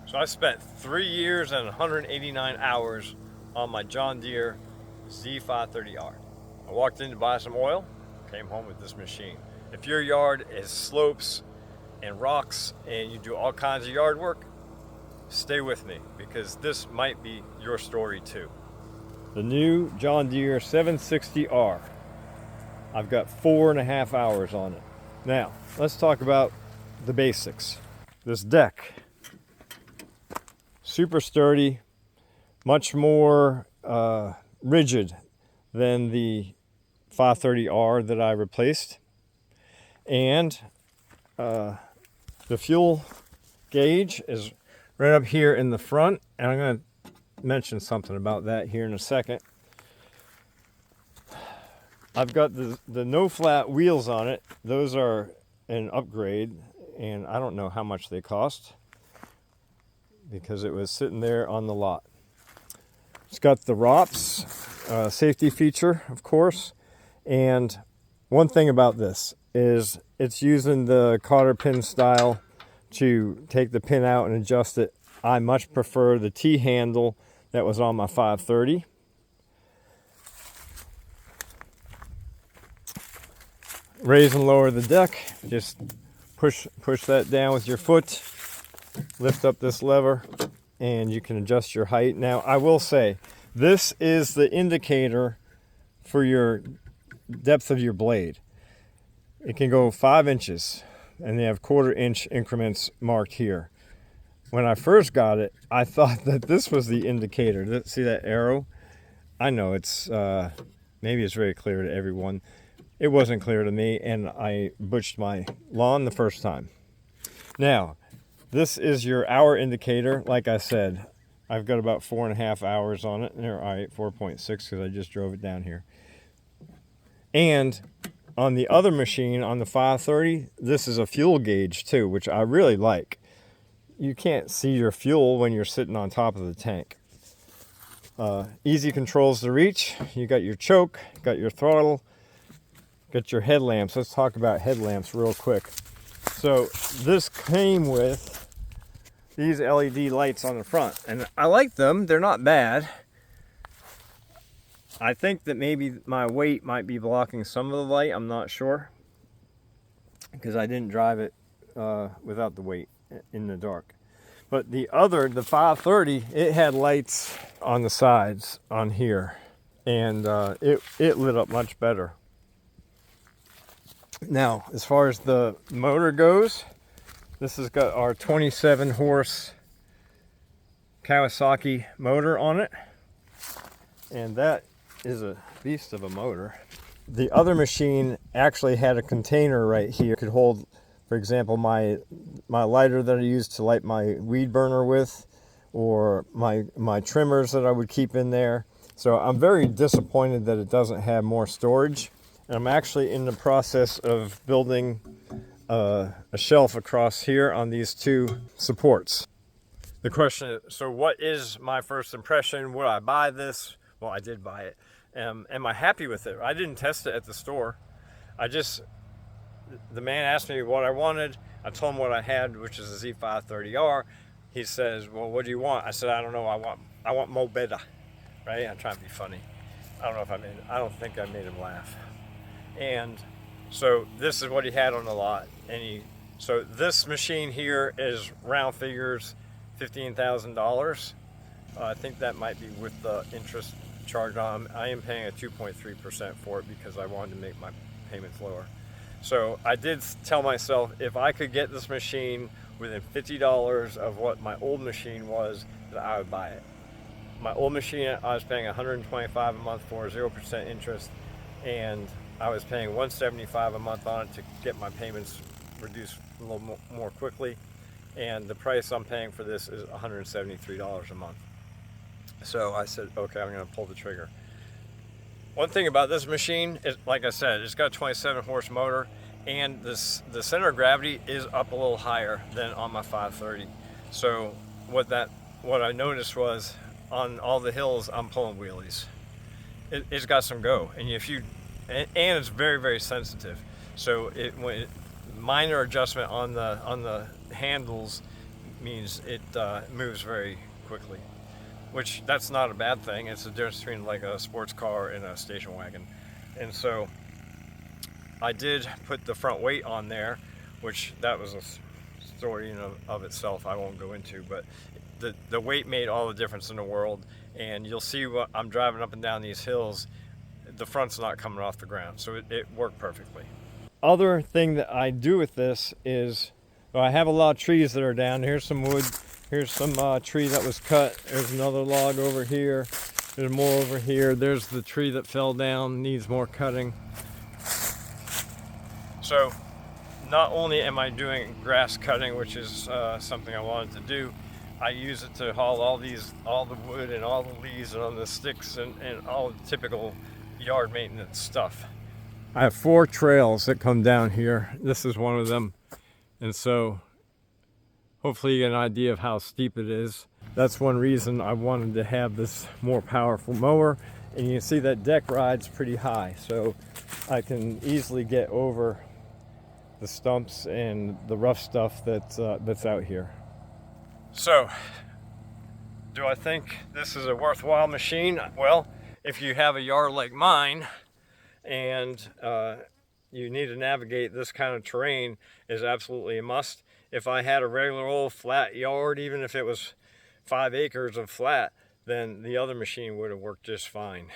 So I spent 3 years and 189 hours on my John Deere Z760R. I walked in to buy some oil, came home with this machine. If your yard is slopes and rocks and you do all kinds of yard work, stay with me because this might be your story too. The new John Deere 760R. I've got 4.5 hours on it. Now, let's talk about the basics. This deck, super sturdy, much more rigid than the 530R that I replaced. And the fuel gauge is right up here in the front, and I'm going to mention something about that here in a second. I've got the no flat wheels on it. Those are an upgrade, and I don't know how much they cost because it was sitting there on the lot. It's got the ROPS safety feature, of course, and one thing about this is it's using the cotter pin style to take the pin out and adjust it. I much prefer the T-handle that was on my 530. Raise and lower the deck. Just push that down with your foot. Lift up this lever and you can adjust your height. Now, I will say, this is the indicator for your depth of your blade. It can go 5 inches, and they have 1/4 inch increments marked here. When I first got it, I thought that this was the indicator. See that arrow? I know it's maybe it's very clear to everyone. It wasn't clear to me, and I butched my lawn the first time. Now, this is your hour indicator. Like I said, I've got about 4.5 hours on it. All right, 4.6 because I just drove it down here. And on the other machine, on the 530, this is a fuel gauge too, which I really like. You can't see your fuel when you're sitting on top of the tank. Easy controls to reach. You got your choke, got your throttle, got your headlamps. Let's talk about headlamps real quick. So this came with these LED lights on the front, and I like them. They're not bad. I think that maybe my weight might be blocking some of the light. I'm not sure because I didn't drive it without the weight in the dark. But the 530, it had lights on the sides on here, and it lit up much better. Now, as far as the motor goes, this has got our 27 horse Kawasaki motor on it, and that is a beast of a motor. The other machine actually had a container right here. It could hold, for example, my lighter that I used to light my weed burner with, or my trimmers that I would keep in there. So I'm very disappointed that it doesn't have more storage. And I'm actually in the process of building a shelf across here on these two supports. The question is, so what is my first impression? Would I buy this? Well, I did buy it. Am I happy with it? I didn't test it at the store. The man asked me what I wanted. I told him what I had, which is a Z530R. He says, well, what do you want? I said, I don't know. I want mo better, right? I'm trying to be funny. I don't think I made him laugh. And so this is what he had on the lot. So this machine here is round figures $15,000. I think that might be with the interest charge on. I am paying a 2.3% for it because I wanted to make my payments lower. So I did tell myself if I could get this machine within $50 of what my old machine was, that I would buy it. My old machine I was paying $125 a month for, 0% interest, and I was paying $175 a month on it to get my payments reduced a little more quickly. And the price I'm paying for this is $173 a month. So I said, okay, I'm going to pull the trigger. One thing about this machine is, like I said, it's got a 27 horse motor, and the center of gravity is up a little higher than on my 530. So what I noticed was on all the hills I'm pulling wheelies. It's got some go, and and it's very, very sensitive. So minor adjustment on the handles means it moves very quickly, which that's not a bad thing. It's the difference between like a sports car and a station wagon. And so I did put the front weight on there, which that was a story in of itself I won't go into, but the weight made all the difference in the world. And you'll see what I'm driving up and down these hills, the front's not coming off the ground, so it worked perfectly. Other thing that I do with this is, well, I have a lot of trees that are down. Here's some wood, here's some tree that was cut, there's another log over here, there's more over here, there's the tree that fell down, needs more cutting. So not only am I doing grass cutting, which is something I wanted to do, I use it to haul all the wood and all the leaves and all the sticks and all the typical yard maintenance stuff. I have 4 trails that come down here. This is one of them. And so hopefully you get an idea of how steep it is. That's one reason I wanted to have this more powerful mower. And you can see that deck ride's pretty high, so I can easily get over the stumps and the rough stuff that's out here. So, do I think this is a worthwhile machine? Well, if you have a yard like mine and you need to navigate this kind of terrain, is absolutely a must. If I had a regular old flat yard, even if it was 5 acres of flat, then the other machine would have worked just fine.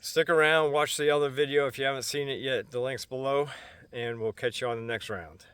Stick around, watch the other video if you haven't seen it yet. The link's below, and we'll catch you on the next round.